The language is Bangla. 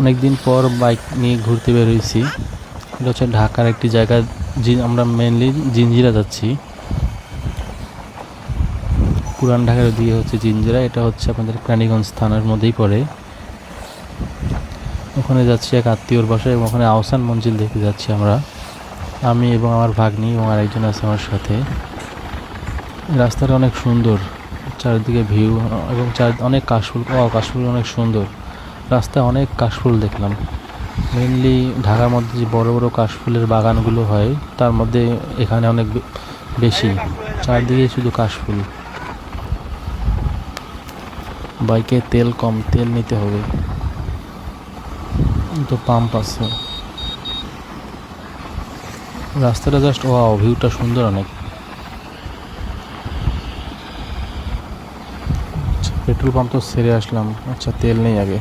অনেক দিন পর বাইক নিয়ে ঘুরতে বের হয়েছি। এটা হচ্ছে ঢাকার একটি জায়গা, আমরা মেনলি জিঞ্জিরা যাচ্ছি। পুরান ঢাকার দিকে হচ্ছে জিঞ্জিরা, এটা হচ্ছে আপনাদের কেরানীগঞ্জ থানার মধ্যেই পড়ে। ওখানে যাচ্ছি এক আত্মীয়র বাসায়, এবং ওখানে আহসান মঞ্জিল দেখতে যাচ্ছি আমরা, আমি এবং আমার ভাগ্নি এবং আরেকজন আছে আমার সাথে। রাস্তাটা অনেক সুন্দর, চারিদিকে ভিউ এবং অনেক কাশফুল, কাশফুল অনেক সুন্দর। রাস্তায় অনেক কাশফুল দেখলাম। মেনলি ঢাকার মধ্যে যে বড় বড় কাশফুলের বাগানগুলো হয়, তার মধ্যে এখানে অনেক বেশি, চারদিকে শুধু কাশফুল। বাইকে তেল কম, তেল নিতে হবে, তো পাম্প আছে। রাস্তাটা জাস্ট ওয়াও, ভিউটা সুন্দর অনেক। পেট্রোল পাম্প তো ছেড়ে আসলাম, আচ্ছা তেল নেই আগে।